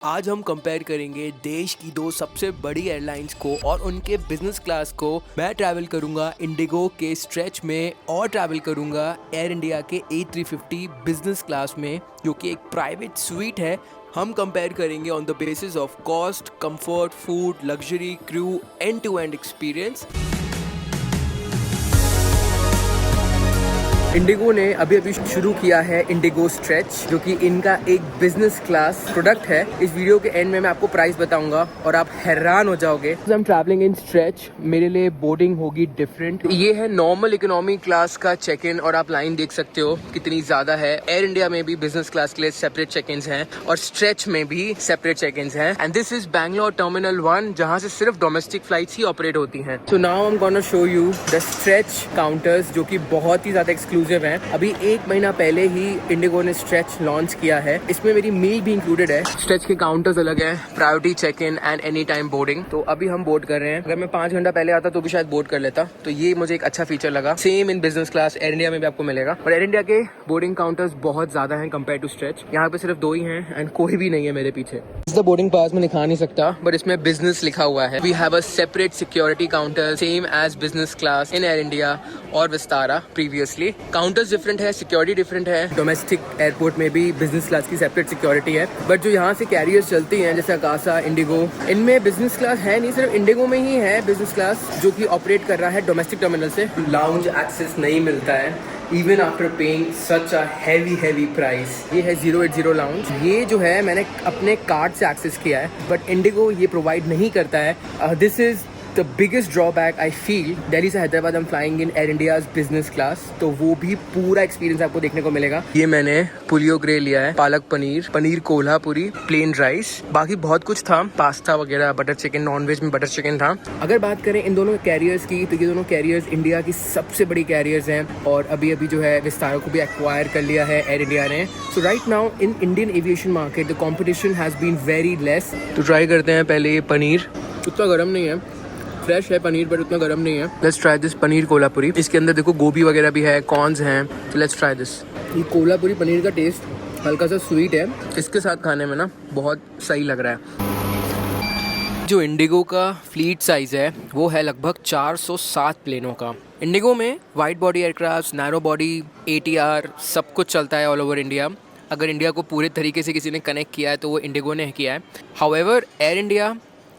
आज हम कंपेयर करेंगे देश की दो सबसे बड़ी एयरलाइंस को और उनके बिजनेस क्लास को। मैं ट्रैवल करूंगा इंडिगो के स्ट्रेच में और ट्रैवल करूंगा एयर इंडिया के A350 बिजनेस क्लास में, जो कि एक प्राइवेट स्वीट है। हम कंपेयर करेंगे on the basis of cost, comfort, food, luxury, crew, end to end experience. IndiGo ने अभी अभी शुरू किया है इंडिगो स्ट्रेच, जो कि इनका एक बिजनेस क्लास प्रोडक्ट है। इस वीडियो के एंड में मैं आपको प्राइस बताऊंगा और आप हैरान हो जाओगे। I am travelling in stretch, मेरे लिए बोर्डिंग होगी डिफरेंट। ये है नॉर्मल इकोनॉमी क्लास का चेक इन और आप लाइन देख सकते हो कितनी ज्यादा है। एयर इंडिया में भी बिजनेस क्लास के लिए सेपरेट चेक इन हैं और स्ट्रेच में भी सेपरेट चेक इन हैं। And this is Bangalore terminal 1, जहाँ से सिर्फ डोमेस्टिक फ्लाइट्स ही ऑपरेट होती हैं। So now I am gonna show you the stretch counters, जो कि बहुत ही ज्यादा एक्सक्लूसिव हैं। अभी 1 महीना पहले ही इंडिगो ने स्ट्रेच लॉन्च किया है। इसमें मेरी मील भी इंक्लूडेड है। स्ट्रेच के काउंटर्स अलग हैं, priority check in and any time boarding. तो अभी हम बोर्ड कर रहे हैं। अगर मैं 5 घंटा पहले आता तो भी शायद बोर्ड कर लेता। तो ये मुझे एक अच्छा फीचर लगा। Same in business class air India में भी आपको मिलेगा। और एयर इंडिया के बोर्डिंग काउंटर्स बहुत ज्यादा हैं कंपेयर टू स्ट्रेच। यहाँ पे सिर्फ 2 ही हैं एंड कोई भी नहीं है मेरे पीछे। इस द बोर्डिंग पास में दिखा नहीं सकता, बट इसमें बिजनेस लिखा हुआ है। We have a separate security counter same as business class in Air India और विस्तारा प्रीवियसली। काउंटर्स डिफरेंट है, सिक्योरिटी डिफरेंट है। डोमेस्टिक एयरपोर्ट में भी बिजनेस क्लास की सेपरेट सिक्योरिटी है, बट जो यहाँ से कैरियर्स चलती हैं जैसे अकासा, इंडिगो, इनमें बिजनेस क्लास है नहीं। सिर्फ इंडिगो में ही है बिजनेस क्लास, जो कि ऑपरेट कर रहा है डोमेस्टिक टर्मिनल से। लाउंज एक्सेस नहीं मिलता है even after paying such a heavy price. ये है 080 लाउंज। ये जो है मैंने अपने कार्ड से एक्सेस किया है, बट इंडिगो ये प्रोवाइड नहीं करता है। This is the biggest drawback I feel. Delhi से हैदराबाद हम flying in air India's business class, तो वो भी पूरा एक्सपीरियंस आपको देखने को मिलेगा। ये मैंने पुलियोग्रे लिया है, पालक पनीर कोल्हापुरी, प्लेन राइस, बाकी बहुत कुछ था, पास्ता वगैरह, बटर चिकन, नॉनवेज में बटर चिकन था। अगर बात करें इन दोनों कैरियर्स की, तो ये दोनों कैरियर्स इंडिया की सबसे बड़ी कैरियर्स हैं और अभी जो है विस्तारा को भी एक्वायर कर लिया है एयर इंडिया ने। So right now in Indian aviation market the competition has been very less. तो ट्राई करते हैं पहले ये पनीर। उतना गर्म नहीं है, फ्रेश है पनीर, बट उतना गर्म नहीं है। Let's try this paneer Kolhapuri. इसके अंदर देखो गोभी वगैरह भी है, कॉर्न्स हैं। तो लेट्स ट्राई दिस। ये कोल्हापुरी पनीर का टेस्ट हल्का सा स्वीट है, इसके साथ खाने में ना बहुत सही लग रहा है। जो इंडिगो का फ्लीट साइज है वो है लगभग 407 प्लेनों का। इंडिगो में wide body aircraft, narrow body, ATR सब कुछ चलता है ऑल ओवर इंडिया। अगर इंडिया को पूरे तरीके से किसी ने कनेक्ट किया है तो वो इंडिगो ने किया है। However Air India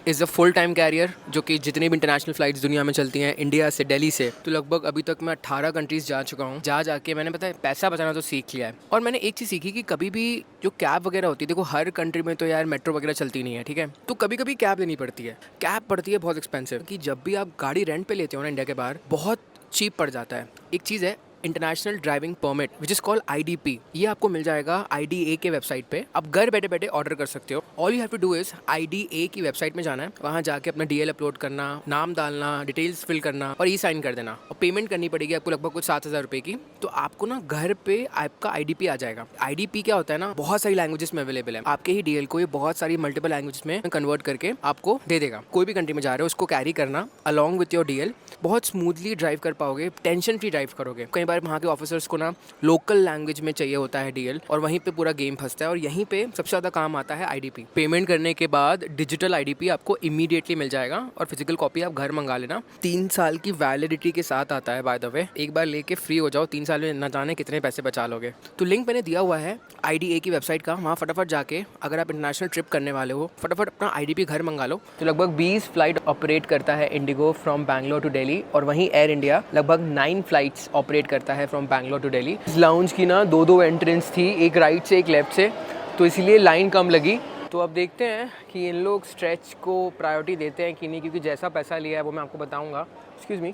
is a full time carrier, जो कि जितनी भी इंटरनेशनल फ़्लाइट्स दुनिया में चलती हैं इंडिया से, दिल्ली से, तो लगभग अभी तक मैं 18 कंट्रीज़ जा चुका हूँ। जाके मैंने पता है पैसा बचाना तो सीख लिया है। और मैंने एक चीज़ सीखी कि कभी भी जो कैब वगैरह होती है, देखो हर कंट्री में तो यार मेट्रो वगैरह चलती नहीं है, ठीक है, तो कभी कभी कैब लेनी पड़ती है। कैब पड़ती है बहुत एक्सपेंसिव, कि जब भी आप गाड़ी रेंट पे लेते हो ना इंडिया के बाहर, बहुत चीप पड़ जाता है। एक चीज़ है international driving permit, which is called IDP। ये आपको मिल जाएगा IDA के वेबसाइट पे। आप घर बैठे बैठे ऑर्डर कर सकते हो। All you have to do is IDA की वेबसाइट में जाना है, वहाँ जाके अपना DL अपलोड करना, नाम डालना, डिटेल्स फिल करना और साइन कर देना, और पेमेंट करनी पड़ेगी आपको लगभग कुछ 7,000 रुपये की। तो आपको ना घर पे आपका IDP आ जाएगा। IDP क्या होता है ना, बहुत सारी लैंग्वेजेस में अवेलेबल है। आपके ही DL को ये बहुत सारी मल्टीपल लैंग्वेजेस में कन्वर्ट करके आपको दे देगा। कोई भी कंट्री में जा रहे हो उसको कैरी करना अलॉन्ग विथ योर DL, बहुत स्मूथली ड्राइव कर पाओगे, टेंशन फ्री ड्राइव करोगे। कई बार वहाँ के ऑफिसर्स को ना लोकल लैंग्वेज में चाहिए होता है DL, और वहीं पे पूरा गेम फंसता है। और यहीं पे सबसे ज़्यादा काम आता है IDP। पेमेंट करने के बाद डिजिटल IDP आपको इमीडिएटली मिल जाएगा और फिजिकल कॉपी आप घर मंगा लेना। 3 साल की वैलिडिटी के साथ आता है बाय द वे। एक बार लेके फ्री हो जाओ, 3 साल में न जाने कितने पैसे बचा लोगे। तो लिंक मैंने दिया हुआ है IDA की वेबसाइट का, वहाँ फटाफट जाके अगर आप इंटरनेशनल ट्रिप करने वाले हो, फटाफट अपना IDP घर मंगा लो। तो लगभग 20 फ्लाइट ऑपरेट करता है इंडिगो फ्रॉम बैंगलोर टू दिल्ली, और वहीं एयर इंडिया लगभग 9 फ्लाइट्स ऑपरेट करता है फ्रॉम बैंगलोर टू दिल्ली। इस लाउंज की ना 2 एंट्रेंस थी, एक राइट से एक लेफ्ट से, तो इसीलिए लाइन कम लगी। तो अब देखते हैं कि इन लोग स्ट्रेच को प्रायोरिटी देते हैं कि नहीं, क्योंकि जैसा पैसा लिया है वो मैं आपको बताऊंगा। Excuse me,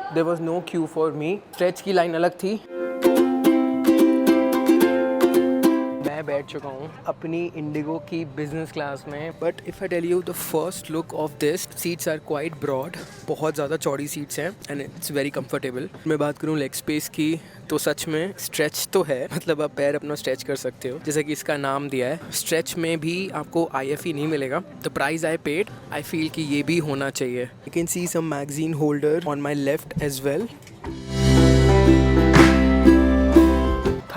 there was no queue for me. Stretch की लाइन अलग थी। मैं बैठ चुका हूँ अपनी इंडिगो की बिजनेस क्लास में, but if I tell you the first look of this, seats are quite broad, बहुत ज़्यादा चौड़ी सीट्स हैं एंड इट्स वेरी कंफर्टेबल। मैं बात करूँ लेग स्पेस की, तो सच में स्ट्रेच तो है, मतलब आप पैर अपना स्ट्रेच कर सकते हो, जैसा कि इसका नाम दिया है। स्ट्रेच में भी आपको IFE नहीं मिलेगा। The price I paid, I feel कि ये भी होना चाहिए। You can see some magazine holder on my left as well.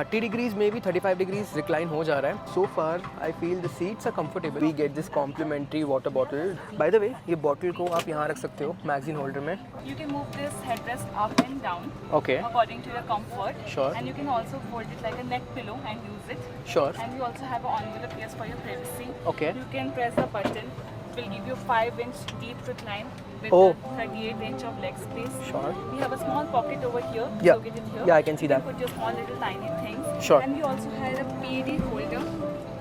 30 degrees में भी 35 डिग्रीज रिक्लाइन हो जा रहा है. So far I feel the seats are comfortable. We get this complimentary water bottle. By the way ये bottle को आप यहाँ रख सकते हो मैगजीन होल्डर में. You can move this headrest up and down Okay. according to your comfort. Sure. And you can also fold it like a neck pillow and use it. Sure. And you also have an envelope here for your privacy. Okay. You can press the button. It will give you 5-inch deep recline with Oh. 38-inch of leg space. Sure. We have a small pocket over here. Yeah. Located here. Yeah, I can see you that. Can put your small little tiny things. Sure. And we also have a PD holder.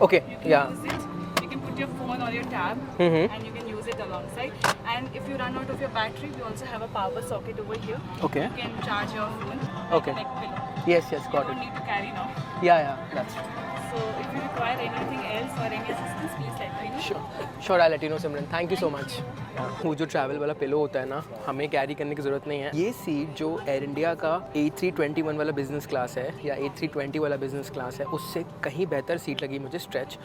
Okay. You can Yeah. use it. You can put your phone or your tab. Mm-hmm. And you can use it alongside. And if you run out of your battery, we also have a power socket over here. Okay. You can charge your phone. Okay. Neck pillow. Yes, yes, You got don't it. need to carry now. Yeah, that's true. So if you require anything else or any assistance, please let me know. Sure I let you know Simran. Thank you so much. वो जो travel वाला pillow होता है ना, हमें carry करने की ज़रूरत नहीं है. ये सीट जो एयर इंडिया का A321 वाला बिजनेस क्लास है या A320 वाला बिजनेस क्लास है, उससे कहीं बेहतर सीट लगी मुझे स्ट्रेच.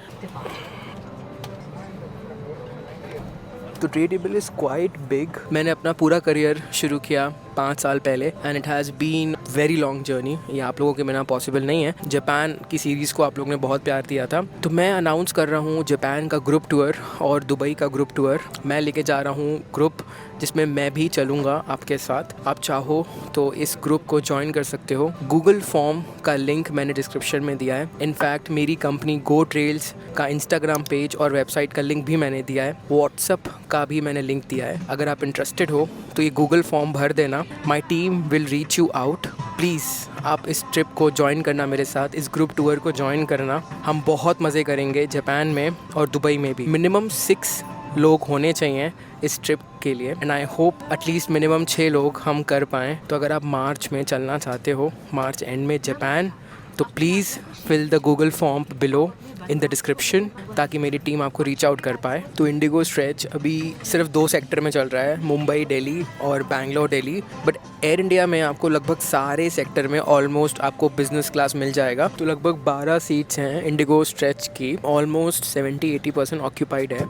तो tray table is quite big. मैंने अपना पूरा करियर शुरू किया 5 साल पहले and it has been very long journey. ये आप लोगों के बिना पॉसिबल नहीं है. जापान की सीरीज़ को आप लोगों ने बहुत प्यार दिया था, तो मैं अनाउंस कर रहा हूँ जापान का ग्रुप टूर और दुबई का ग्रुप टूर. मैं लेके जा रहा हूँ ग्रुप जिसमें मैं भी चलूँगा आपके साथ. आप चाहो तो इस ग्रुप को ज्वाइन कर सकते हो. गूगल फॉर्म का लिंक मैंने डिस्क्रिप्शन में दिया है. इनफैक्ट मेरी कंपनी गो ट्रेल्स का इंस्टाग्राम पेज और वेबसाइट का लिंक भी मैंने दिया है. व्हाट्सअप का भी मैंने लिंक दिया है. अगर आप इंटरेस्टेड हो तो ये गूगल फॉर्म भर देना. My team will reach you out. Please आप इस ट्रिप को ज्वाइन करना मेरे साथ. इस ग्रुप टूर को ज्वाइन करना. हम बहुत मज़े करेंगे जापान में और दुबई में भी. मिनिमम 6 लोग होने चाहिए इस ट्रिप के लिए and I hope at least minimum 6 लोग हम कर पाएँ. तो अगर आप मार्च में चलना चाहते हो, मार्च एंड में जापान, तो please fill the Google form below in the description ताकि मेरी टीम आपको रीच आउट कर पाए. तो इंडिगो स्ट्रेच अभी सिर्फ 2 सेक्टर में चल रहा है, मुंबई दिल्ली और बैंगलोर दिल्ली. बट एयर इंडिया में आपको लगभग सारे सेक्टर में ऑलमोस्ट आपको बिजनेस क्लास मिल जाएगा. तो लगभग 12 सीट्स हैं इंडिगो स्ट्रेच की. ऑलमोस्ट 70-80% ऑक्यूपाइड है.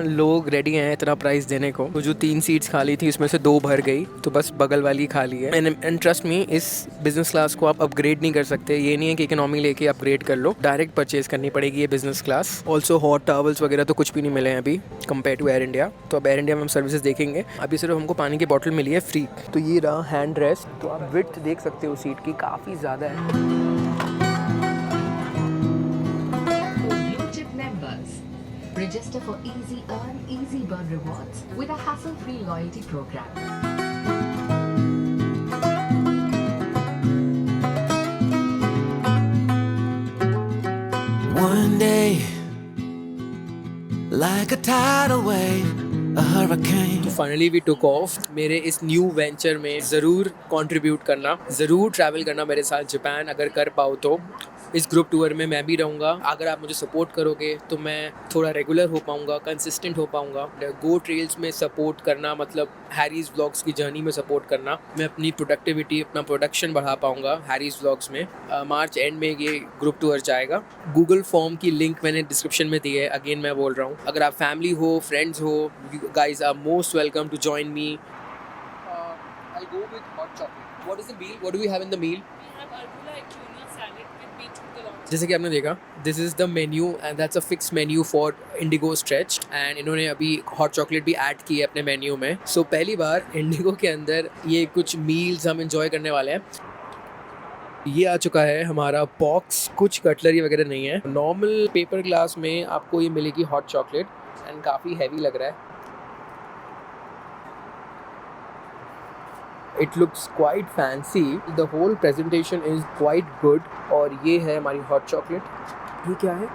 लोग रेडी हैं इतना प्राइस देने को. तो जो 3 सीट्स खाली थी उसमें से 2 भर गई, तो बस बगल वाली खाली है. एंड ट्रस्ट मी, इस बिजनेस क्लास को आप अपग्रेड नहीं कर सकते. ये नहीं है कि इकोनॉमी लेके अपग्रेड कर लो, डायरेक्ट परचेज करनी पड़ेगी ये business class. Also hot towels वगैरह तो कुछ भी नहीं मिले हैं अभी कंपेयर टू एयर इंडिया. तो अब एयर इंडिया में हम सर्विसेज देखेंगे. अभी सिर्फ हमको पानी की बोतल मिली है फ्री. तो ये रहा हैंड रेस्ट. तो आप विड्थ देख सकते हो सीट की, काफ़ी ज़्यादा है. Register for Easy Earn, Easy Burn rewards with a hassle-free loyalty program. One day, like a tidal wave, a hurricane. Finally we took off. मेरे इस न्यू वेंचर में ज़रूर कंट्रीब्यूट करना, ज़रूर ट्रैवल करना मेरे साथ जापान अगर कर पाओ तो. इस ग्रुप टूर में मैं भी रहूँगा. अगर आप मुझे सपोर्ट करोगे तो मैं थोड़ा रेगुलर हो पाऊँगा, कंसिस्टेंट हो पाऊँगा. गो ट्रेल्स में सपोर्ट करना मतलब हैरीज व्लॉग्स की जर्नी में सपोर्ट करना. मैं अपनी प्रोडक्टिविटी, अपना प्रोडक्शन बढ़ा पाऊँगा हैरीज व्लॉग्स में. मार्च एंड में ये ग्रुप टूर जाएगा. गूगल फॉर्म की लिंक मैंने डिस्क्रिप्शन में दी है. अगेन मैं बोल रहा हूँ, अगर आप फैमिली हो, फ्रेंड्स हो, guys are most welcome to join me. I'll go with hot chocolate. What is the meal? What do we have in the meal? We have arugula and tuna salad with beetroot galoshes. जैसे कि आपने देखा, this is the menu and that's a fixed menu for Indigo Stretch. And इन्होंने अभी hot chocolate भी add की है अपने मेन्यू में. So पहली बार Indigo के अंदर ये कुछ मील्स हम enjoy करने वाले हैं. ये आ चुका है हमारा बॉक्स. कुछ कटलरी वगैरह नहीं है. नॉर्मल पेपर ग्लास में आपको ये मिलेगी हॉट चॉकलेट एंड काफ़ी हैवी लग रहा है. It looks quite fancy. The whole presentation is quite good. और ये है हमारी हॉट चॉकलेट. ये क्या है?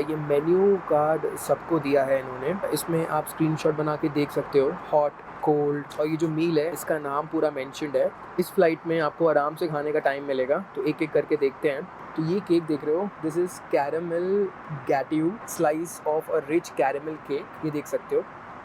ये मेन्यू कार्ड सबको दिया है इन्होंने. इसमें आप स्क्रीनशॉट बना के देख सकते हो. हॉट, कोल्ड, और ये जो मील है इसका नाम पूरा मेंशन्ड है. इस फ्लाइट में आपको आराम से खाने का टाइम मिलेगा. तो एक एक करके देखते हैं. तो ये केक देख रहे हो, this is caramel gateau, slice of a rich caramel cake. ये देख सकते हो.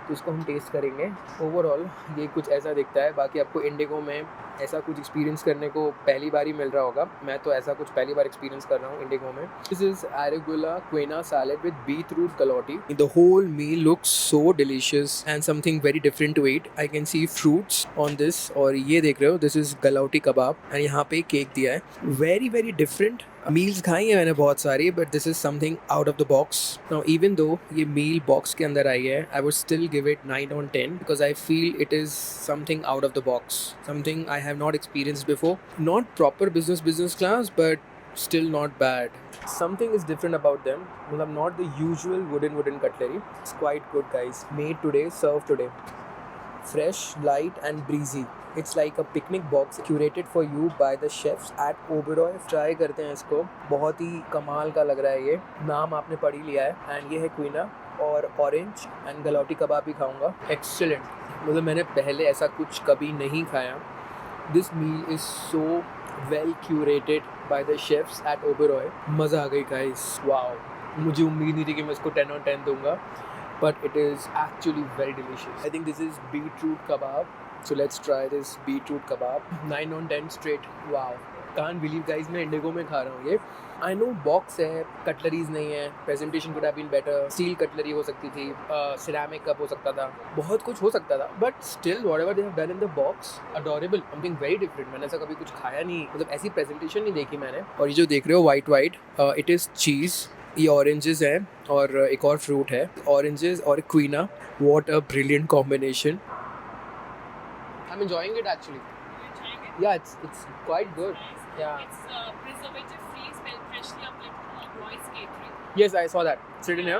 तो इसको हम टेस्ट करेंगे. ओवरऑल ये कुछ ऐसा दिखता है. बाकी आपको इंडिगो में ऐसा कुछ एक्सपीरियंस करने को पहली बार ही मिल रहा होगा. मैं तो ऐसा कुछ पहली बार एक्सपीरियंस कर रहा हूँ इंडिगो में. This is arugula quinoa salad with beetroot galati. The whole meal looks so delicious and something very different to eat. I can see fruits on this. और ये देख रहे हो, this is galati kebab and यहाँ पे cake दिया है. Very very different meals खाई है मैंने बहुत सारी, but this is something out of the box. Now even though ये मील बॉक्स के अंदर आई है, I would still give it 9 on 10 because I feel it is something out of the box, something I have not experienced before. Not proper business class, but still not bad. Something is different about them. Well, not the usual wooden cutlery. It's quite good, guys. Made today, served today. Fresh, light and breezy. It's like a picnic box curated for you by the chefs at Oberoi. Try करते हैं इसको. बहुत ही कमाल का लग रहा है ये. नाम आपने पढ़ ही लिया है. And ये है क्वीना और ऑरेंज एंड गलौटी कबाब भी खाऊंगा. Excellent. मतलब मैंने पहले ऐसा कुछ कभी नहीं खाया. This meal is so well curated by the chefs at Oberoi. मज़ा आ गई guys. Wow. मुझे उम्मीद नहीं थी कि मैं इसको 10 on 10 दूंगा, but it is actually very delicious. I think this is beetroot kebab. So let's try this beetroot kebab. 9 on 10 straight. Wow. Can't believe guys मैं इंडिगो में खा रहा हूँ ये. I know बॉक्स है, कटलरीज नहीं है, presentation could have been better, steel cutlery हो सकती थी, सिरेमिक कप हो सकता था, बहुत कुछ हो सकता था, but still whatever they have done in the box, adorable, something very different. मैंने ऐसा कभी कुछ खाया नहीं, मतलब ऐसी प्रेजेंटेशन नहीं देखी मैंने. और ये जो देख रहे हो वाइट इट इज़ चीज़. ये ऑरेंजेस हैं और एक और फ्रूट है, ऑरेंजेस और quinoa. What a brilliant combination. I am enjoying it actually. Yeah, it's quite good. Yeah. It's preservative free, freshly uplifted Roy's Catering. Yes, I saw that. It's written here.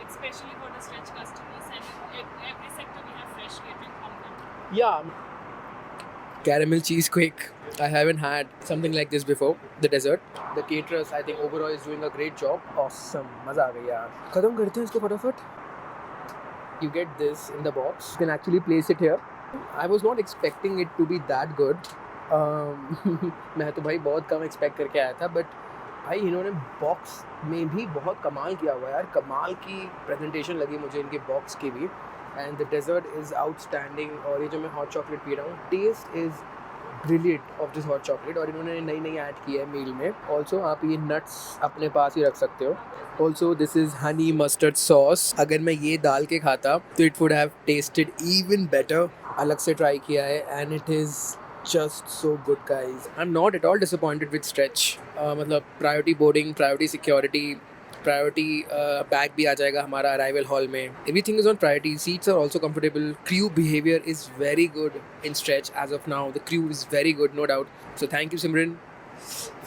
It's specially for the stretch customers, and in every sector we have fresh catering from them. Yeah. Caramel cheese cake. I haven't had something like this before. The dessert. The caterers, I think Oberoi is doing a great job. Awesome. मज़ा आ गया यार. खत्म करते हैं इसको फटाफट. You get this in the box. You can actually place it here. I was not expecting it to be that good. मैं तो भाई बहुत कम एक्सपेक्ट करके आया था, बट भाई इन्होंने बॉक्स में भी बहुत कमाल किया हुआ यार. कमाल की प्रेजेंटेशन लगी मुझे इनके बॉक्स की भी. And the dessert is outstanding. और ये जो मैं हॉट चॉकलेट पी रहा हूँ, taste is brilliant of this hot chocolate. और इन्होंने नई ऐड की है मील में. ऑल्सो आप ये नट्स अपने पास ही रख सकते हो. Also this is honey mustard sauce. अगर मैं ये डाल के खाता तो it would have tested even better. अलग से ट्राई किया है and it is just so good guys. I'm not at all disappointed with Stretch. मतलब priority boarding, priority security, priority bag भी आ जाएगा हमारा arrival hall में. Everything is on priority. Seats are also comfortable. Crew behavior is very good in Stretch as of now. The crew is very good, no doubt. So thank you Simran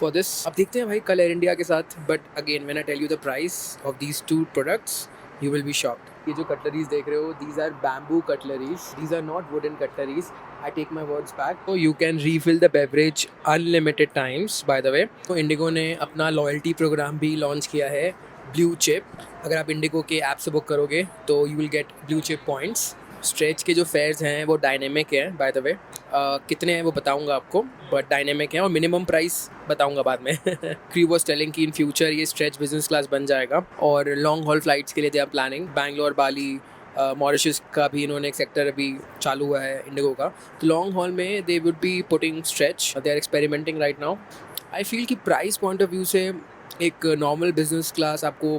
for this. अब देखते हैं भाई कल Air India के साथ. But again, when I tell you the price of these two products, you will be shocked. ये जो cutleries देख रहे हो, these are bamboo cutleries. These are not wooden cutleries. I take my words back. So you can refill the beverage unlimited times. By the way, तो Indigo ने अपना loyalty programme भी launch किया है, ब्लू चिप. अगर आप Indigo के app से बुक करोगे तो you will get blue chip points. Stretch के जो फेयर्स हैं वो डायनेमिक हैं. बाय द वे कितने हैं वो बताऊंगा आपको, बट डायनेमिक हैं और मिनिमम प्राइस बताऊंगा बाद में. क्रू वॉज टेलिंग कि इन फ्यूचर ये स्ट्रेच बिजनेस क्लास बन जाएगा. और लॉन्ग हॉल फ्लाइट्स के लिए they are planning. Bangalore, Bali, Mauritius का भी इन्होंने एक सेक्टर अभी चालू हुआ है इंडिगो का. तो लॉन्ग हॉल में they would be putting Stretch. They are experimenting right now. I feel कि प्राइस पॉइंट ऑफ व्यू से एक नॉर्मल बिजनेस क्लास आपको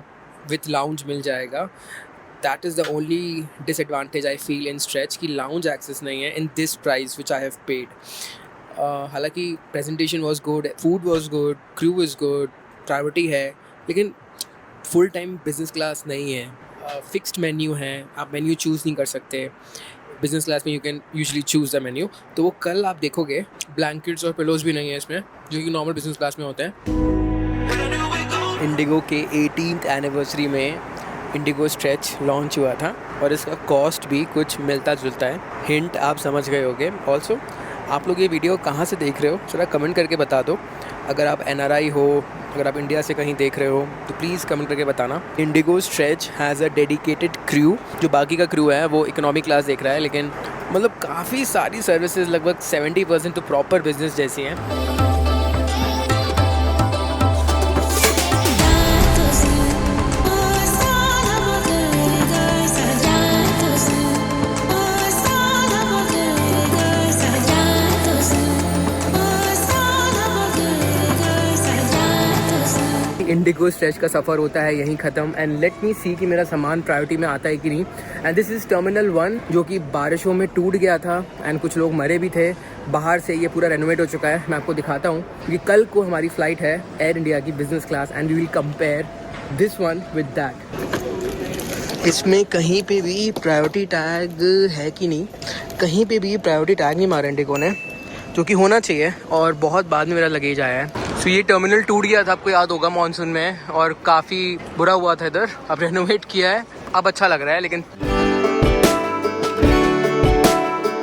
विथ लाउंज मिल जाएगा. That is the only disadvantage I feel in Stretch, कि lounge access नहीं है in this price which I have paid. हालांकि presentation was good, food was good, crew is good, priority है, लेकिन full time business class नहीं है. Fixed menu है, आप मेन्यू चूज़ नहीं कर सकते. बिजनेस क्लास में you can usually choose the menu. तो वो कल आप देखोगे ब्लैंकेट्स और पिलोज भी नहीं है इसमें, जो कि नॉर्मल बिजनेस क्लास में होते हैं. इंडिगो के 18th एनिवर्सरी में इंडिगो स्ट्रेच लॉन्च हुआ था और इसका कॉस्ट भी कुछ मिलता जुलता है. हिंट आप समझ गए होंगे. ऑल्सो आप लोग ये वीडियो कहाँ से देख रहे हो थोड़ा कमेंट करके बता दो. अगर आप NRI हो, अगर आप इंडिया से कहीं देख रहे हो तो प्लीज़ कमेंट करके बताना. Indigo stretch has a dedicated crew. जो बाकी का क्रू है वो इकोनॉमी क्लास देख रहा है, लेकिन मतलब काफ़ी सारी सर्विसेज, लगभग 70% तो प्रॉपर बिजनेस जैसी हैं. इंडिगो स्ट्रेच का सफ़र होता है यहीं ख़त्म। एंड लेट मी सी कि मेरा सामान प्रायोरिटी में आता है कि नहीं। एंड दिस इज़ टर्मिनल 1 जो कि बारिशों में टूट गया था एंड कुछ लोग मरे भी थे। बाहर से ये पूरा रेनोवेट हो चुका है। मैं आपको दिखाता हूँ क्योंकि कल को हमारी फ़्लाइट है एयर इंडिया की business class and we will compare this one with that. इसमें कहीं पे भी प्रायोरिटी टैग है कि नहीं, कहीं पे भी प्रायोरिटी टैग नहीं मारा इंडिगो ने, जो कि होना चाहिए। और बहुत बाद में मेरा लगेज आया है। सो ये टर्मिनल टूट गया था, आपको याद होगा मानसून में, और काफ़ी बुरा हुआ था इधर। अब रेनोवेट किया है, अब अच्छा लग रहा है। लेकिन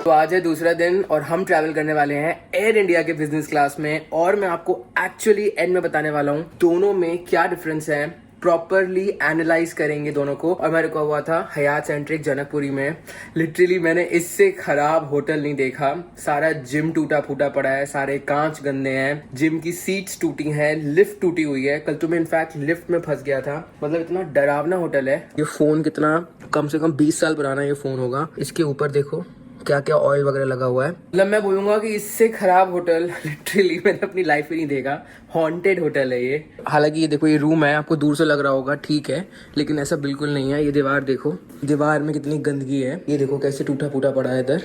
तो आज है दूसरा दिन और हम ट्रैवल करने वाले हैं एयर इंडिया के बिजनेस क्लास में। और मैं आपको एक्चुअली एंड में बताने वाला हूँ दोनों में क्या डिफरेंस है। प्रॉपरली एनालाइज करेंगे दोनों को। और मैं रुका हुआ था हयात सेंट्रिक जनकपुरी में। लिटरली मैंने इससे खराब होटल नहीं देखा। सारा जिम टूटा फूटा पड़ा है, सारे कांच गंदे हैं, जिम की सीट्स टूटी हैं, लिफ्ट टूटी हुई है। कल तो मैं इनफैक्ट लिफ्ट में फंस गया था। मतलब इतना डरावना होटल है। ये फोन कितना कम से कम 20 साल पुराना ये फोन होगा। इसके ऊपर देखो क्या क्या ऑयल वगैरह लगा हुआ है। मतलब मैं बोलूंगा कि इससे खराब होटल लिटरली मैंने अपनी लाइफ में नहीं देखा। हॉन्टेड होटल है ये। हालांकि ये देखो, ये रूम है, आपको दूर से लग रहा होगा, ठीक है, लेकिन ऐसा बिल्कुल नहीं है। ये दीवार देखो, दीवार में कितनी गंदगी है। ये देखो कैसे टूटा फूटा पड़ा है इधर।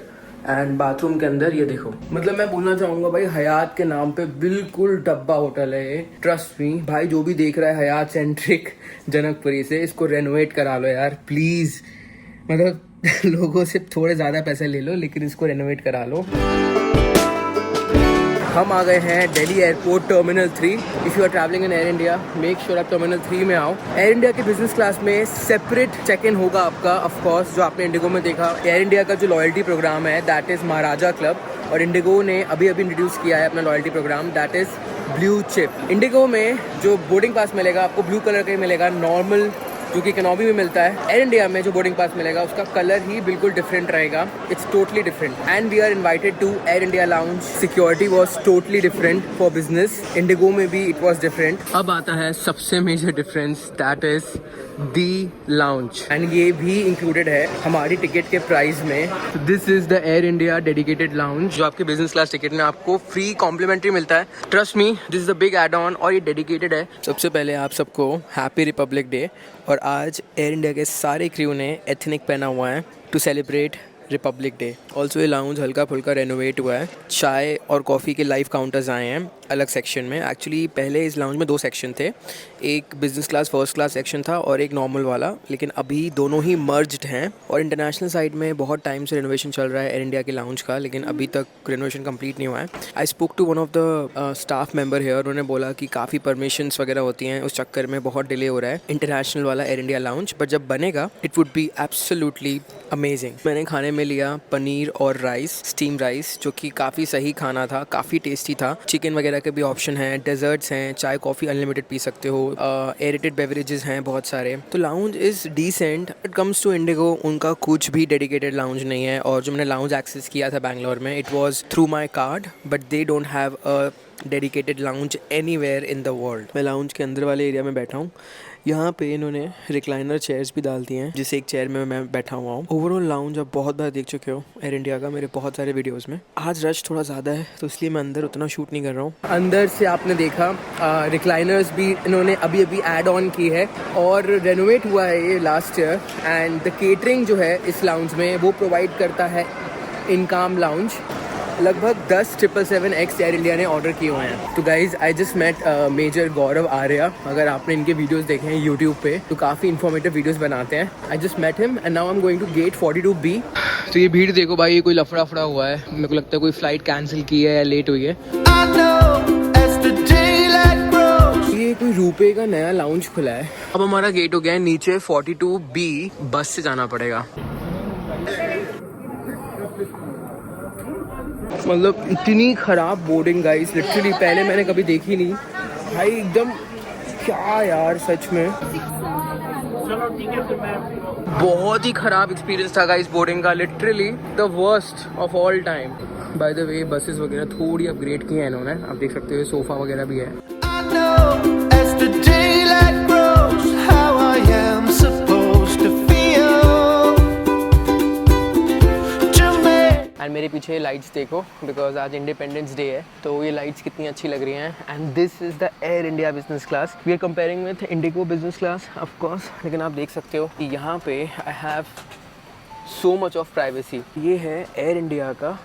एंड बाथरूम के अंदर ये देखो। मतलब मैं बोलना चाहूंगा भाई, हयात के नाम पे बिल्कुल डब्बा होटल है ये। ट्रस्ट मी भाई, जो भी देख रहा है हयात सेंट्रिक जनकपुरी से, इसको रेनोवेट करा लो यार प्लीज। मतलब लोगों से थोड़े ज़्यादा पैसे ले लो, लेकिन इसको रेनोवेट करा लो। हम आ गए हैं Delhi airport terminal 3। If you are travelling in Air India, make sure आप टर्मिनल 3 में आओ। एयर इंडिया के बिजनेस क्लास में सेपरेट चेक इन होगा आपका, ऑफ कोर्स, जो आपने इंडिगो में देखा। एयर इंडिया का जो लॉयल्टी प्रोग्राम है दैट इज़ महाराजा क्लब, और इंडिगो ने अभी इंट्रोड्यूस किया है अपना loyalty programme that is blue chip. IndiGo में जो बोर्डिंग पास मिलेगा आपको ब्लू कलर का ही मिलेगा, नॉर्मल जो कि इकोनॉमी में मिलता है। एयर इंडिया में जो बोर्डिंग पास मिलेगा उसका कलर ही बिल्कुल डिफरेंट रहेगा। It's totally different. And we are invited to Air India lounge. Security was totally different for business. IndiGo में भी इट वाज डिफरेंट। अब आता है सबसे major difference, that is the lounge, and ये भी इंक्लूडेड है हमारी टिकट के प्राइस में। This is the Air India dedicated lounge, जो आपके बिजनेस क्लास टिकट में आपको फ्री कॉम्प्लीमेंट्री मिलता है। Trust me, this is the big add on, और ये डेडिकेटेड है। सबसे पहले आप सबको हैप्पी रिपब्लिक डे। और आज एयर इंडिया के सारे क्रू ने एथनिक पहना हुआ है to celebrate Republic Day. Also ये लाउंज हल्का फुल्का रेनोवेट हुआ है। चाय और कॉफ़ी के लाइव काउंटर्स आए हैं अलग सेक्शन में। एक्चुअली पहले इस लाउंज में 2 सेक्शन थे, एक business class first class section था और एक नॉर्मल वाला, लेकिन अभी दोनों ही मर्ज्ड हैं। और इंटरनेशनल साइड में बहुत टाइम से रेनोवेशन चल रहा है एयर इंडिया के लाउंज का, लेकिन अभी तक रेनोवेशन कंप्लीट नहीं हुआ है। I spoke to one of the staff member here. उन्होंने बोला कि काफ़ी परमिशंस वगैरह होती हैं, उस चक्कर में बहुत डिले हो रहा है इंटरनेशनल वाला एयर इंडिया लाउंज। बट जब बनेगा it would be absolutely amazing. मैंने खाने में लिया पनीर और राइस, स्टीम राइस, जो कि काफ़ी सही खाना था, काफ़ी टेस्टी था। चिकन वगैरह के भी ऑप्शन हैं, डेजर्ट्स हैं, चाय कॉफ़ी अनलिमिटेड पी सकते हो, एरेटेड बेवरेजेस हैं बहुत सारे। तो lounge is decent. It comes to IndiGo, उनका कुछ भी डेडिकेटेड लाउंज नहीं है। और जो मैंने लाउंज एक्सेस किया था बैंगलोर में, it was through my card, but they don't have a dedicated lounge anywhere in the world. मैं लाउंज के अंदर वाले एरिया में बैठा हूँ। यहाँ पे इन्होंने रिक्लाइनर चेयर्स भी डाल दी हैं, जिस एक चेयर में मैं बैठा हुआ हूँ। ओवरऑल लाउंज आप बहुत बार देख चुके हो एयर इंडिया का, मेरे बहुत सारे वीडियोस में। आज रश थोड़ा ज़्यादा है तो इसलिए मैं अंदर उतना शूट नहीं कर रहा हूँ। अंदर से आपने देखा रिक्लाइनर्स भी इन्होंने अभी ऐड ऑन की है और रेनोवेट हुआ है ये last year. And the catering जो है इस लाउंज में वो प्रोवाइड करता है इनकाम लाउंज। लगभग 10 777X एयर इंडिया ने ऑर्डर किए हुए हैं। तो guys I just met major Gaurav Arya. अगर आपने इनके वीडियोस देखे हैं यूट्यूब पे तो काफ़ी इन्फॉर्मेटिव वीडियोस बनाते हैं। I just met him and now I am going to gate 42B। तो ये भीड़ देखो भाई, ये कोई लफड़ा हुआ है। मेरे को लगता है कोई फ्लाइट कैंसिल की है या लेट हुई है। ये कोई रुपए का नया लाउंज खुला है। अब हमारा गेट हो गया है नीचे 42B। बस से जाना पड़ेगा। मतलब इतनी ख़राब बोर्डिंग गाइस, लिटरली पहले मैंने कभी देखी नहीं भाई। एकदम क्या यार, सच में बहुत ही ख़राब एक्सपीरियंस था गाइस बोर्डिंग का। Literally the worst of all time. Bye the way buses वगैरह थोड़ी अपग्रेड की है इन्होंने, आप देख सकते हो सोफ़ा वगैरह भी है। एंड मेरे पीछे लाइट्स देखो, बिकॉज आज इंडिपेंडेंस डे है, तो ये लाइट्स कितनी अच्छी लग रही हैं। And this is the Air India business class. We are comparing with IndiGo business class of course, लेकिन आप देख सकते हो कि यहाँ पे I have so much of privacy. ये है एयर इंडिया का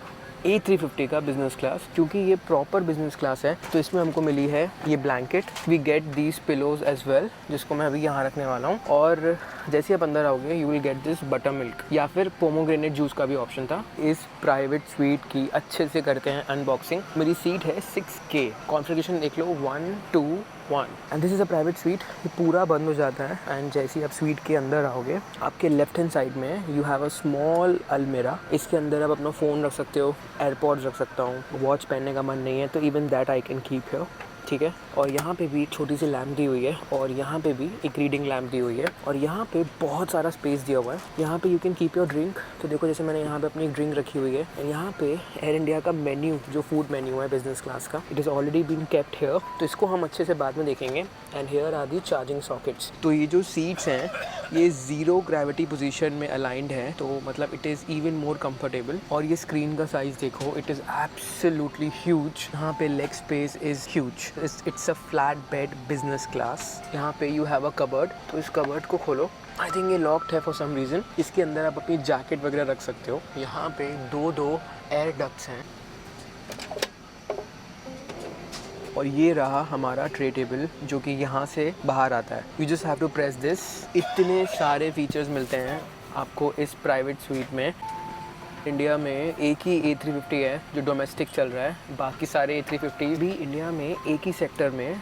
A350 का बिजनेस क्लास। क्योंकि ये प्रॉपर बिजनेस क्लास है तो इसमें हमको मिली है ये blanket. We get these pillows as well, जिसको मैं अभी यहाँ रखने वाला हूँ। और जैसे आप अंदर आओगे you will get this butter milk, या फिर पोमोग्रेनेट जूस का भी ऑप्शन था। इस प्राइवेट स्वीट की अच्छे से करते हैं अनबॉक्सिंग। मेरी सीट है 6K, कॉन्फ़िगरेशन देख लो 1 2 1। And this is a private sweet. ये पूरा बंद हो जाता है एंड जैसे ही आप स्वीट के अंदर आओगे आपके लेफ्ट हैंड साइड में यू हैव अ स्मॉल अलमीरा। इसके अंदर आप अपना फ़ोन रख सकते हो, एयरपॉड्स रख सकता हूँ, वॉच पहनने का मन नहीं है तो even that I can keep here, ठीक है। और यहाँ पे भी छोटी सी लैम्प दी हुई है और यहाँ पे भी एक रीडिंग लैम्प दी हुई है और यहाँ पे बहुत सारा स्पेस दिया हुआ है। यहाँ पे you can keep your drink. तो देखो जैसे मैंने यहाँ पे अपनी ड्रिंक रखी हुई है। और यहाँ पे एयर इंडिया का मेन्यू, जो फूड मेन्यू है बिजनेस क्लास का, it is already been kept here, तो इसको हम अच्छे से बाद में देखेंगे। And here are the charging sockets. तो ये जो सीट्स हैं ये ज़ीरो ग्रेविटी पोजीशन में अलाइंड है, तो मतलब it is even more comfortable. और ये स्क्रीन का साइज़ देखो, इट इज़ एब्सोल्युटली ह्यूज। यहाँ पे leg space is huge. It's a flat bed business class. यहाँ पे यू हैव अ कबर्ड, तो इस कबर्ड को खोलो। आई थिंक ये लॉक्ड है फॉर सम रीज़न। इसके अंदर आप अपनी जैकेट वगैरह रख सकते हो। यहाँ पे दो एयर डक्ट्स हैं और ये रहा हमारा ट्रे टेबल जो कि यहाँ से बाहर आता है। You just have to press this. इतने सारे फीचर्स मिलते हैं आपको इस प्राइवेट स्वीट में। इंडिया में एक ही A350 है जो डोमेस्टिक चल रहा है, बाकी सारे A350 भी इंडिया में एक ही सेक्टर में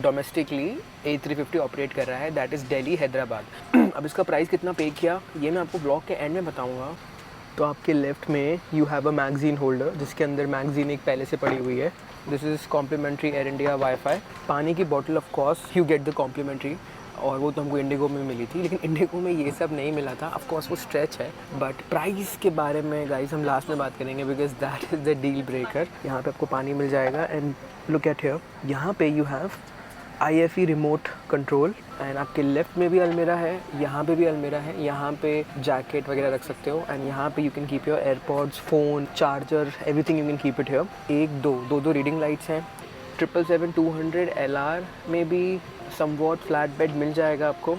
डोमेस्टिकली A350 ऑपरेट कर रहा है, दैट इज़ दिल्ली हैदराबाद। अब इसका प्राइस कितना पे किया ये मैं आपको ब्लॉग के एंड में बताऊंगा। तो आपके लेफ़्ट में you have a magazine holder जिसके अंदर मैगज़ीन एक पहले से पड़ी हुई है। This is complimentary Air India wifi. पानी की bottle of course you get the complimentary, और वो तो हमको इंडिगो में मिली थी, लेकिन इंडिगो में ये सब नहीं मिला था। ऑफ कोर्स वो स्ट्रेच है, बट प्राइस के बारे में गाइस हम लास्ट में बात करेंगे because that is the deal breaker. यहाँ पे आपको पानी मिल जाएगा एंड लुक एट हियर, यहाँ पे you have IFE remote control. And आपके लेफ्ट में भी अलमीरा है, यहाँ पे भी अलमीरा है, यहाँ पे जैकेट वगैरह रख सकते हो। एंड यहाँ पे you can keep your AirPods, phone, charger, everything you can keep it here. दो रीडिंग लाइट्स हैं। 777-200 LR में भी समवॉट फ्लैट बेड मिल जाएगा आपको।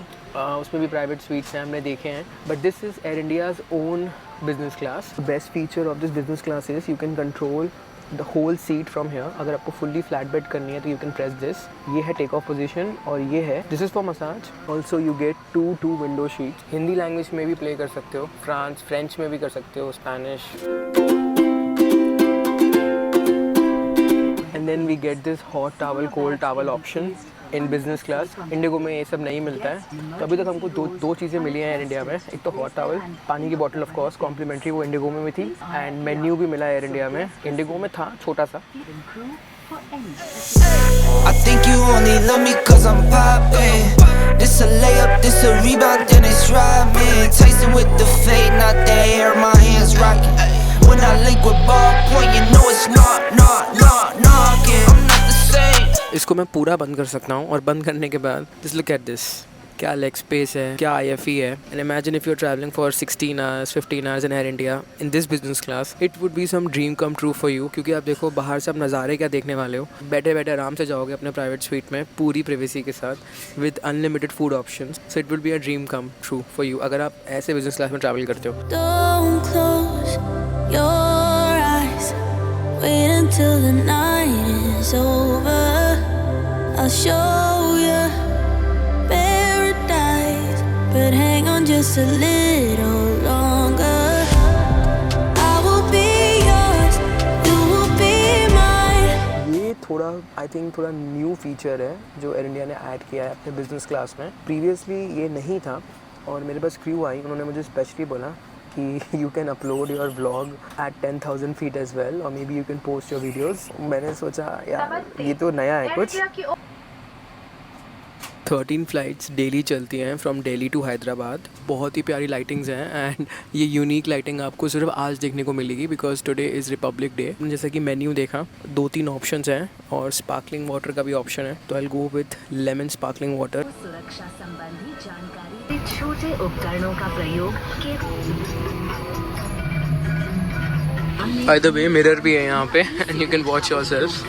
उसमें भी प्राइवेट स्वीट्स हैं, हमने देखे हैं। But this is Air India's own business class. Best feature of this business class is you can control the whole seat from here. अगर आपको फुल्ली फ्लैट बेड करनी है तो यू कैन प्रेस दिस। ये है टेक ऑफ पोजीशन और ये है this is for massage. Also you get two window seats. Hindi language में भी प्ले कर सकते हो, फ्रेंच में भी कर सकते हो, Spanish. And then we get this hot towel, cold towel option in business class. IndiGo में ये सब नहीं मिलता है। तो अभी तक हमको दो चीज़ें मिली हैं एयर इंडिया में। एक तो हॉट टावल, पानी की बॉटल ऑफ कोर्स कॉम्प्लीमेंट्री, वो इंडिगो में भी थी। एंड मेन्यू भी मिला एयर इंडिया में। इंडिगो में था छोटा सा। I think you only love me cause I'm poppin'. This a layup, this a rebound, then it's Rodman. Tyson with the fade, not the hair, my hands rockin'. When I link with ballpoint, you know it's knockin'. I'm not the same. इसको मैं पूरा बंद कर सकता हूँ और बंद करने के बाद just look at this, क्या लेग स्पेस है, क्या IFE है। And imagine if you are travelling for 16 hours 15 hours in Air India in this business class, it would be some dream come true for you. क्योंकि आप देखो बाहर से आप नज़ारे क्या देखने वाले हो, बैठे बैठे आराम से जाओगे अपने प्राइवेट स्वीट में पूरी प्राइवेसी के साथ with unlimited food options. So it would be a dream come true for you अगर आप ऐसे बिजनेस क्लास में ट्रैवल करते हो। Don't close your eyes. Wait until the night is over. I'll show you paradise, but hang on just a little longer. I will be yours, you will be mine. ये थोड़ा I think थोड़ा new feature है जो air India ने add किया है अपने business class में। प्रीवियसली ये नहीं था और मेरे पास क्रू आई, उन्होंने मुझे स्पेशली बोला कि you can upload your vlog at 10,000 feet as well और maybe you can post your videos. मैंने सोचा यार ये तो नया है कुछ। 13 फ्लाइट्स डेली चलती हैं फ्रॉम दिल्ली टू हैदराबाद। बहुत ही प्यारी लाइटिंग्स हैं एंड ये यूनिक लाइटिंग आपको सिर्फ आज देखने को मिलेगी because today is Republic day. जैसा कि मेन्यू देखा 2-3 ऑप्शंस हैं और स्पार्कलिंग वाटर का भी ऑप्शन है, तो I will go with lemon sparkling water. सुरक्षा संबंधी जानकारी से छोटे उपकरणों का प्रयोग बाय द वे मिरर भी है यहाँ पे and you can watch yourself.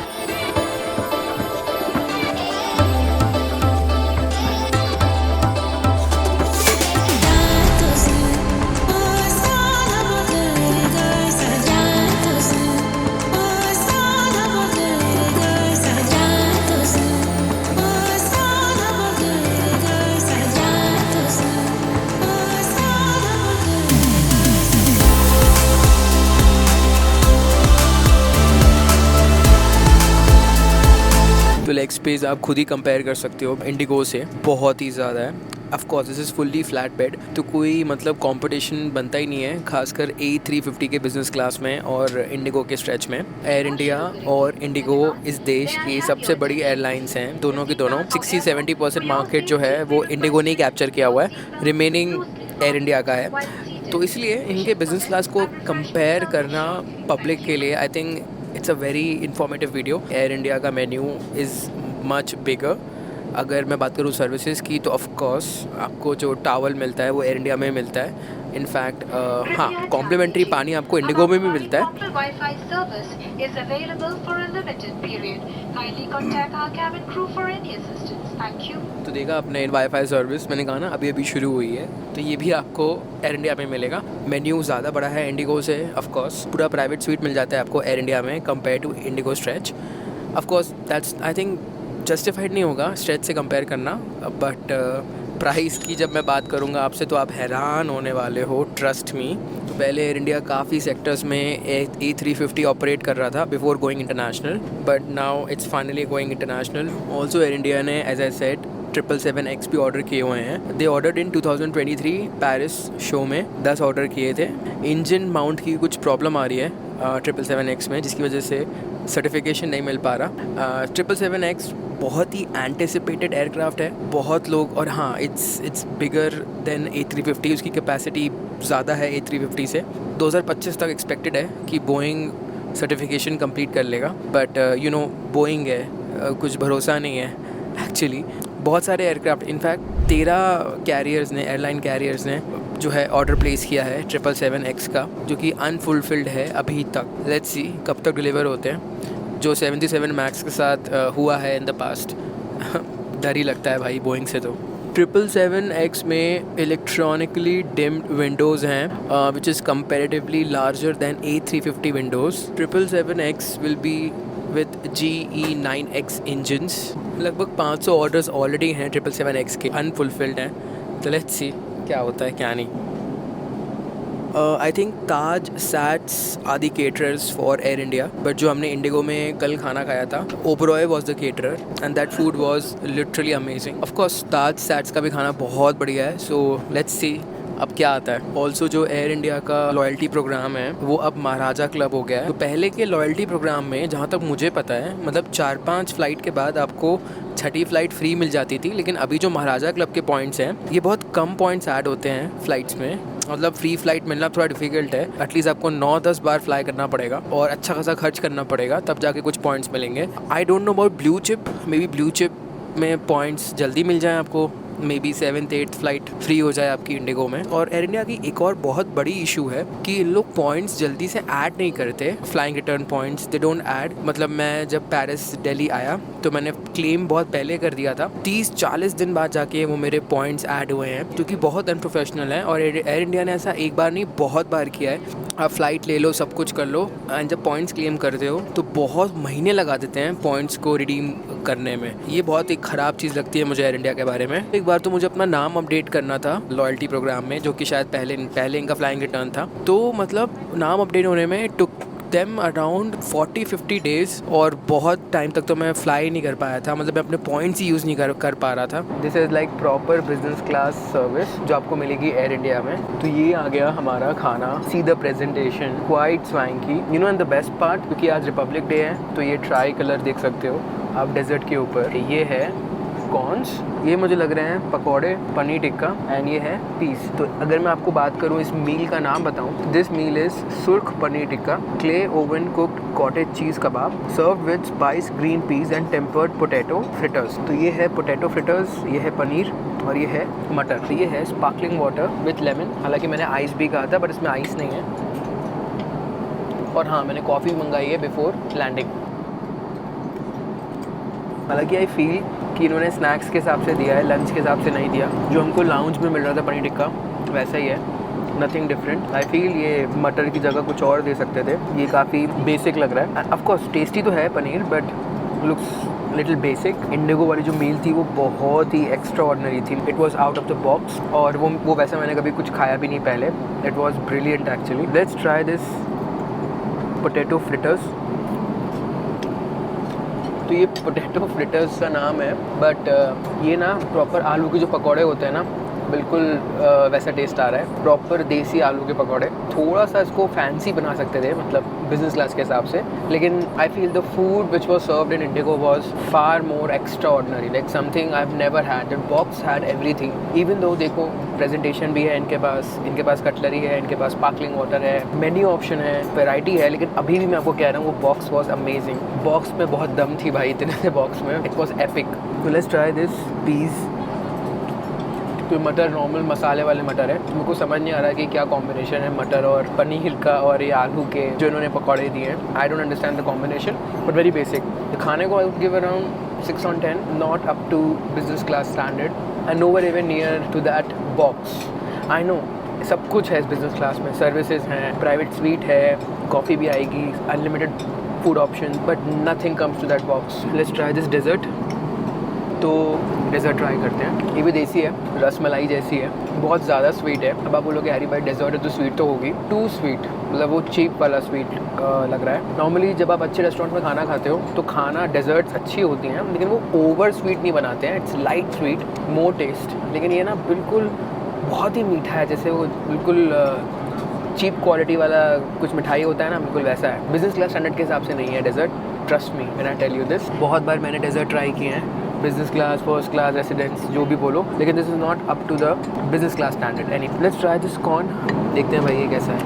तो लेग स्पेस आप खुद ही कंपेयर कर सकते हो इंडिगो से, बहुत ही ज़्यादा है. Of course this is fully flat bed, तो कोई मतलब कंपटीशन बनता ही नहीं है, खासकर A350 के बिजनेस क्लास में और इंडिगो के स्ट्रेच में. एयर इंडिया और इंडिगो इस देश की सबसे बड़ी एयरलाइंस हैं, दोनों की दोनों. 60-70% मार्केट जो है वो इंडिगो ने कैप्चर किया हुआ है, रिमेनिंग एयर इंडिया का है. तो इसलिए इनके बिजनेस क्लास को कंपेयर करना पब्लिक के लिए I think it's a very informative video. Air India का मेन्यू इज़ मच बिगर. अगर मैं बात करूँ सर्विसेज की तो ऑफ कोर्स आपको जो टावल मिलता है वो एयर इंडिया में मिलता है. इनफैक्ट हाँ, कॉम्प्लीमेंट्री पानी आपको इंडिगो में भी मिलता है. तो देखा आपने वाईफाई सर्विस, मैंने कहा ना अभी शुरू हुई है, तो ये भी आपको एयर इंडिया में मिलेगा. मेन्यू ज़्यादा बड़ा है इंडिगो से. ऑफ कोर्स पूरा प्राइवेट स्वीट मिल जाता है आपको एयर इंडिया में compare to IndiGo stretch. Of course that's I think justified नहीं होगा स्ट्रेच से कंपेयर करना, बट प्राइस की जब मैं बात करूंगा आपसे तो आप हैरान होने वाले हो, ट्रस्ट मी. तो पहले एयर इंडिया काफ़ी सेक्टर्स में A350 ऑपरेट कर रहा था before going international, but now it's finally going international. Also air India ने एज आई सेड 777X भी ऑर्डर किए हुए हैं. दे ऑर्डर्ड इन 2023 पेरिस शो में 10 ऑर्डर किए थे. इंजन माउंट की कुछ प्रॉब्लम आ रही है 777X में, जिसकी वजह से सर्टिफिकेशन नहीं मिल पा रहा. 777X बहुत ही एंटिसिपेटेड एयरक्राफ्ट है, बहुत लोग, और हाँ इट्स बिगर देन A350. उसकी कैपेसिटी ज़्यादा है A350 से. 2025 तक एक्सपेक्टेड है कि बोइंग सर्टिफिकेशन कंप्लीट कर लेगा, बट यू नो बोइंग है, कुछ भरोसा नहीं है एक्चुअली. बहुत सारे एयरक्राफ्ट, इनफैक्ट 13 कैरियर्स ने, एयरलाइन कैरियर्स ने जो है ऑर्डर प्लेस किया है 777X का, जो कि अनफुलफिल्ड है अभी तक. लेट्स सी कब तक डिलीवर होते हैं. जो 77 मैक्स के साथ हुआ है इन द पास्ट, डर ही लगता है भाई बोइंग से. तो 777X में इलेक्ट्रॉनिकली डिम्ड विंडोज़ हैं which is comparatively larger than A350 Windows. 777X will be with GE9X engines. लगभग 500 ऑर्डर्स ऑलरेडी हैं 777X के, अनफुलफिल्ड हैं. तो लेट्स सी क्या होता है क्या नहीं. आई थिंक ताज सैट्स आदि caterers for Air India, but जो हमने इंडिगो में कल खाना खाया था, Oberoi was the caterer and that food was literally amazing. Of course Taj SATS का भी खाना बहुत बढ़िया है. सो लेट्स सी अब क्या आता है. ऑल्सो जो एयर इंडिया का लॉयल्टी प्रोग्राम है वो अब महाराजा क्लब हो गया है. तो पहले के लॉयल्टी प्रोग्राम में जहाँ तक मुझे पता है, मतलब 4-5 फ्लाइट के बाद आपको छठी फ्लाइट फ्री मिल जाती थी, लेकिन अभी जो महाराजा क्लब के पॉइंट्स हैं ये बहुत कम पॉइंट्स ऐड होते हैं फ्लाइट्स में. मतलब फ्री फ्लाइट मिलना थोड़ा डिफिकल्ट है. एटलीस्ट आपको 9-10 बार फ्लाई करना पड़ेगा और अच्छा खासा खर्च करना पड़ेगा, तब जाके कुछ पॉइंट्स मिलेंगे. I don't know about blue chip, may be blue chip में पॉइंट्स जल्दी मिल जाएँ आपको, may be 7th-8th flight free हो जाए आपकी इंडिगो में. और एयर इंडिया की एक और बहुत बड़ी इशू है कि इन लोग पॉइंट्स जल्दी से ऐड नहीं करते. Flying return points they don't add. मतलब मैं जब पेरिस दिल्ली आया तो मैंने क्लेम बहुत पहले कर दिया था, 30-40 दिन बाद जाके वो मेरे पॉइंट्स ऐड हुए हैं, जो कि बहुत अनप्रोफेशनल है. और एयर इंडिया ने ऐसा एक बार नहीं बहुत बार किया है. आप फ्लाइट ले लो, सब कुछ कर लो, एंड जब पॉइंट्स क्लेम करते हो तो बहुत महीने लगा देते हैं पॉइंट्स को रिडीम करने में. ये बहुत एक ख़राब चीज़ लगती है मुझे एयर इंडिया के बारे में. एक बार तो मुझे अपना नाम अपडेट करना था लॉयल्टी प्रोग्राम में, जो कि शायद पहले इनका फ्लाइंग रिटर्न था. तो मतलब नाम अपडेट होने में टुक देम अराउंड 40-50 डेज़, और बहुत टाइम तक तो मैं फ्लाई नहीं कर पाया था. मतलब मैं अपने पॉइंट्स ही यूज़ नहीं कर पा रहा था. This is like proper business class service जो आपको मिलेगी एयर इंडिया में. तो ये आ गया हमारा खाना. See the presentation, quite swanky, you know. And the best part, क्योंकि आज रिपब्लिक डे है तो ये ट्राई कलर देख सकते हो आप डेजर्ट के ऊपर. ये है कॉर्न्स, ये मुझे लग रहे हैं पकौड़े, पनीर टिक्का, एंड ये है पीस. तो अगर मैं आपको बात करूँ इस मील का नाम बताऊँ, this meal is surkh paneer tikka, clay oven cooked cottage cheese kebab, served with spice green peas and tempered potato fritters. तो ये है पोटैटो फ्रिटर्स, ये है पनीर, और ये है मटर. तो ये है स्पार्कलिंग वाटर विथ लेमन. हालांकि मैंने आइस भी कहा था, बट इसमें आइस नहीं है. और हाँ, मैंने कॉफ़ी मंगाई है बिफोर लैंडिंग। हालांकि आई फील कि इन्होंने स्नैक्स के हिसाब से दिया है, लंच के हिसाब से नहीं दिया। जो हमको लाउंज में मिल रहा था पनीर टिक्का वैसा ही है, नथिंग डिफरेंट। आई फील ये मटर की जगह कुछ और दे सकते थे। ये काफ़ी बेसिक लग रहा है। ऑफ कोर्स टेस्टी तो है paneer, but looks little basic. Indigo वाली जो मील थी वो बहुत ही एक्स्ट्रा ऑर्डिनरी थी। It was out of the box, और वो वैसा मैंने कभी कुछ खाया भी नहीं पहले। It was brilliant actually. Let's try this potato fritters. तो ये पोटैटो फ्रिटर्स का नाम है, बट ये ना प्रॉपर आलू के जो पकौड़े होते हैं ना, बिल्कुल वैसा टेस्ट आ रहा है। प्रॉपर देसी आलू के पकौड़े। थोड़ा सा इसको फैंसी बना सकते थे, मतलब बिजनेस क्लास के हिसाब से, लेकिन आई feel the food which was served in Indigo was far more extra ordinary, like something I have never had. The box had everything. Even though देखो प्रेजेंटेशन भी है इनके पास कटलरी है, इनके पास स्पार्कलिंग वाटर है, मेन्यू ऑप्शन है, variety है। लेकिन अभी भी मैं आपको कह रहा हूँ वो बॉक्स वॉज अमेजिंग। बॉक्स में बहुत दम थी भाई, इतने से बॉक्स में। It was epic. तो लेट्स ट्राई दिस पीस। तो मटर नॉर्मल मसाले वाले मटर है। मेरे को समझ नहीं आ रहा है कि क्या कॉम्बिनेशन है मटर और पनीर का और ये आलू के जो इन्होंने पकौड़े दिए हैं। I don't understand the combination, but very basic. खाने को I would give around 6 on 10, not up to business class standard and nowhere even near to that box. I know सब कुछ है इस बिजनेस क्लास में, सर्विसेज हैं, private suite है, coffee भी आएगी, unlimited food option, but nothing comes to that box. Let's try this dessert. तो डेजर्ट ट्राई करते हैं। ये भी देसी है, रसमलाई जैसी है, बहुत ज़्यादा स्वीट है। अब आप बोलोगे हैरी भाई डेजर्ट है तो स्वीट तो होगी। टू स्वीट, मतलब वो चीप वाला स्वीट लग रहा है। नॉर्मली जब आप अच्छे रेस्टोरेंट में खाना खाते हो तो खाना डेजर्ट्स अच्छी होती हैं, लेकिन वो ओवर स्वीट नहीं बनाते हैं। It's light sweet, more taste. लेकिन ये ना बिल्कुल बहुत ही मीठा है, जैसे वो बिल्कुल चीप क्वालिटी वाला कुछ मिठाई होता है ना, बिल्कुल वैसा है। बिजनेस क्लास स्टैंडर्ड के हिसाब से नहीं है dessert, trust me when I tell you this. बहुत बार मैंने डेजर्ट ट्राई किए हैं, business class, first class, residence, जो भी बोलो, लेकिन this is not up to the business class standard. Any let's try this corn. देखते हैं भाई ये कैसा है।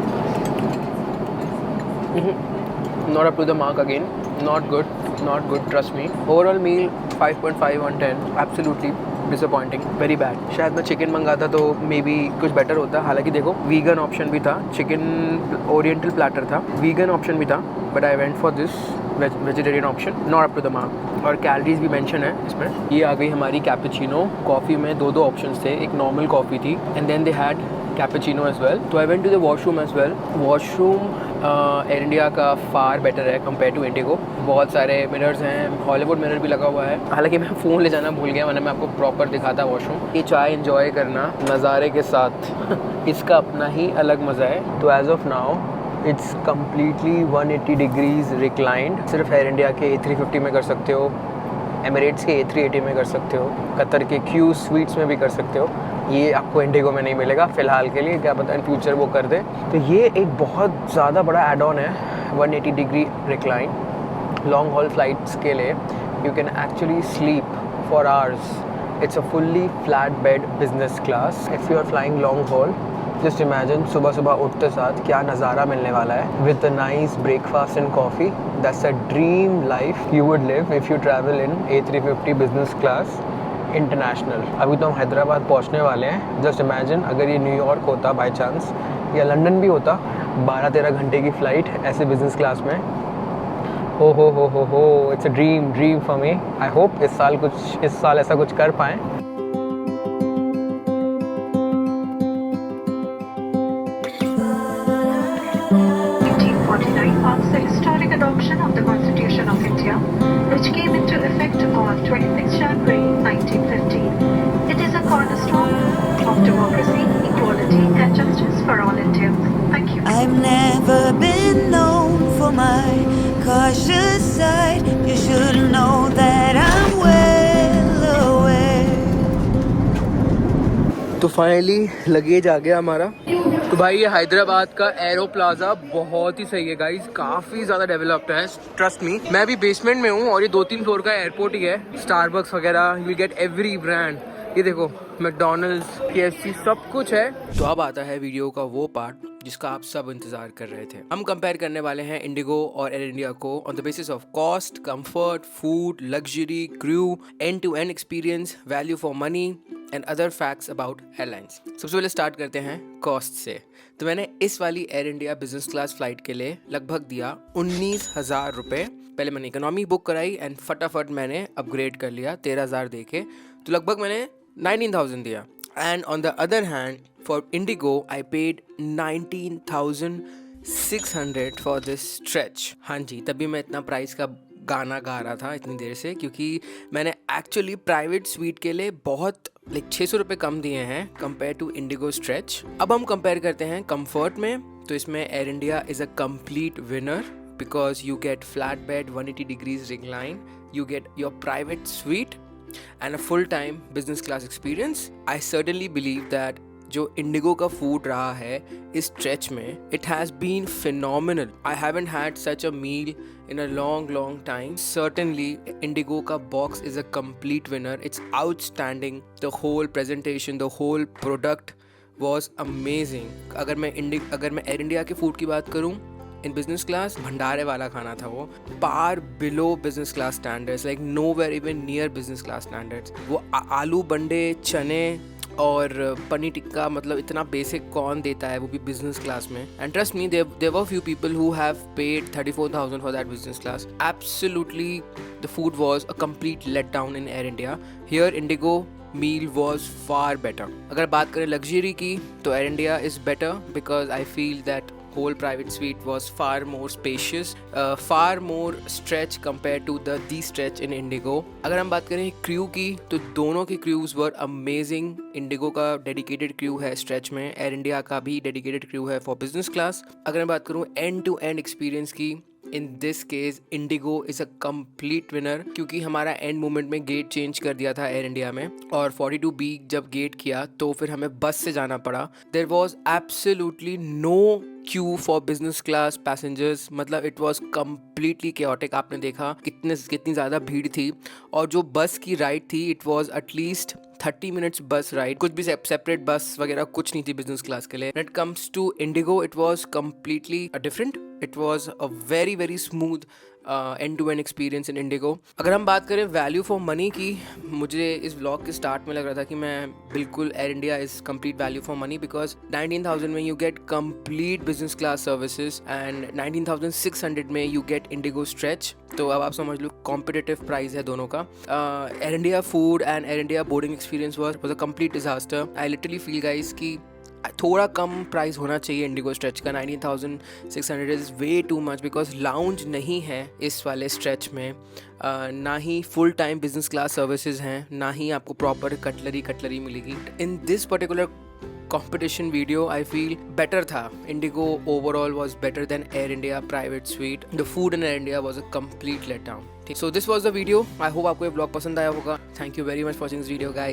Not up to the mark again, not good, trust me. Overall meal 5.5 on 10, absolutely disappointing, very bad. शायद मैं chicken मंगाता तो may be कुछ बेटर होता। हालांकि देखो वीगन ऑप्शन भी था, चिकन ओरिएंटल प्लेटर था, वीगन ऑप्शन भी था, but I went for this vegetarian option, not up to the mark. और कैलोरीज भी मेंशन है इसमें। ये आ गई हमारी कैपुचिनो। कॉफ़ी में दो ऑप्शंस थे, एक नॉर्मल कॉफ़ी थी and then they had cappuccino as well. तो I went to the washroom as well. Washroom Air India का फार बेटर है कंपेयर टू इंडिगो। बहुत सारे मिरर्स हैं, हॉलीवुड मिरर भी लगा हुआ है। हालांकि मैं फ़ोन ले जाना भूल गया, वरना मैं आपको प्रॉपर दिखाता वॉशरूम। ये चाय एंजॉय करना नज़ारे के साथ इसका अपना ही अलग मज़ा है। तो as of now it's completely 180 degrees reclined. सिर्फ एयर इंडिया के A350 में कर सकते हो, एमिरेट्स के A380 में कर सकते हो, कतर के Q स्वीट्स में भी कर सकते हो। ये आपको इंडिगो में नहीं मिलेगा फ़िलहाल के लिए, क्या पता इन फ्यूचर वो कर दे। तो ये एक बहुत ज़्यादा बड़ा एड ऑन है, 180 degree recline. Long haul flights के लिए you can actually sleep for hours. It's a fully flat bed business class. If you are flying long haul, just imagine सुबह सुबह उठते साथ क्या नज़ारा मिलने वाला है, with a nice breakfast and coffee. That's a dream life you would live if you travel in A350 business class international. अभी तो हम हैदराबाद पहुंचने वाले हैं। जस्ट इमेजिन अगर ये न्यूयॉर्क होता बाय चांस, या लंदन भी होता, 12-13 घंटे की फ़्लाइट ऐसे बिजनेस क्लास में। हो it's a dream for me. I hope इस साल ऐसा कुछ कर पाएँ। marks the historic adoption of the Constitution of India, which came into effect on 26 January 1950. It is a cornerstone of democracy, equality and justice for all Indians. Thank you. I've never been known for my cautious side. You should know that I'm well aware. तो finally luggage आ गया हमारा। तो भाई ये हैदराबाद का arrow plaza बहुत ही सही है गाइज, काफ़ी ज़्यादा डेवलप्ड है, ट्रस्ट मी। मैं अभी बेसमेंट में हूँ और ये 2-3 फ्लोर का एयरपोर्ट ही है। स्टारबक्स वगैरह, you will get every brand. ये देखो मैकडोनल्ड्स, KFC, सब कुछ है। तो अब आता है वीडियो का वो पार्ट जिसका आप सब इंतजार कर रहे थे। हम कंपेयर करने वाले हैं इंडिगो और एयर इंडिया को on the basis of cost, comfort, food, luxury, crew, end to end experience, value for money and other facts about airlines. सबसे पहले स्टार्ट करते हैं कॉस्ट से। तो मैंने इस वाली air India business class flight के लिए लगभग दिया 19,000 रुपये। पहले मैंने इकोनॉमी बुक कराई एंड फटाफट मैंने अपग्रेड कर लिया 13,000 दे के, तो लगभग मैंने 19,000 दिया। And on the other hand for Indigo I paid 19,600 for this stretch. हाँ जी, तभी मैं इतना प्राइस का गाना गा रहा था इतनी देर से, क्योंकि मैंने एक्चुअली प्राइवेट स्वीट के लिए बहुत 600 रुपये कम दिए हैं कंपेयर टू इंडिगो स्ट्रेच। अब हम कंपेयर करते हैं कंफर्ट में, तो इसमें air India is a complete winner because you get flat bed, 180 degrees recline, you get your private suite and a full-time business class experience. I certainly believe that जो Indigo का food रहा है इस स्ट्रेच में, it has been phenomenal. I haven't had such a meal in a long time. Certainly, Indigo का box is a complete winner. It's outstanding. The whole presentation, the whole product was amazing. अगर मैं air India के food की बात करूँ इन business class, भंडारे वाला खाना था वो, पार below business class standards, like nowhere even near business class standards. वो आलू बंडे, चने और पनीर टिक्का, मतलब इतना बेसिक कौन देता है, वो भी बिजनेस क्लास में। And trust me, there were few people who have paid 34,000 for that business class. Absolutely the food was a complete let down in Air India. Here IndiGo meal was far better. अगर बात करें luxury की, तो air India is better because I feel that whole private suite was far more spacious, far more stretch compared to the stretch in Indigo. अगर हम बात करें crew की, तो दोनों के क्रूज वर अमेजिंग। इंडिगो का डेडिकेटेड क्रू है स्ट्रेच में, एयर इंडिया का भी डेडिकेटेड क्रू है फॉर बिजनेस क्लास। अगर मैं बात करूँ एंड टू एंड एक्सपीरियंस की, in this case Indigo is a complete winner, क्योंकि हमारा एंड मोमेंट में गेट चेंज कर दिया था एयर इंडिया में, और 42B जब गेट किया तो फिर हमें बस से जाना पड़ा। There was absolutely no queue for business class passengers, मतलब इट वॉज कम्प्लीटली केओटिक। आपने देखा कितनी ज़्यादा भीड़ थी, और जो बस की राइड थी इट वॉज एटलीस्ट 30 मिनट्स बस राइड, कुछ भी सेपरेट बस वगैरह कुछ नहीं थी बिजनेस क्लास के लिए। When it comes to Indigo, it was completely different. It was a very smooth end-to-end experience in Indigo. अगर हम बात करें वैल्यू फॉर मनी की, मुझे इस व्लॉग के स्टार्ट में लग रहा था कि मैं बिल्कुल air India is complete value for money, because 19,000 में you get complete business class services and 19,600 में यू गेट इंडिगो स्ट्रेच। तो अब आप समझ लो कॉम्पिटिटिव प्राइस है दोनों का। Air India food and air India boarding experience was a complete disaster. I literally feel guys कि थोड़ा कम प्राइस होना चाहिए इंडिगो स्ट्रेच का। 19,600 is way too much, because lounge नहीं है इस वाले स्ट्रेच में, ना ही full time business class services हैं, ना ही आपको प्रॉपर कटलरी मिलेगी। In this particular competition video, I feel better था। Indigo overall was better than Air India private suite. The food in Air India was a complete letdown. So this was the video. I hope आपको ये vlog पसंद आया होगा. Thank you very much for watching this video, guys.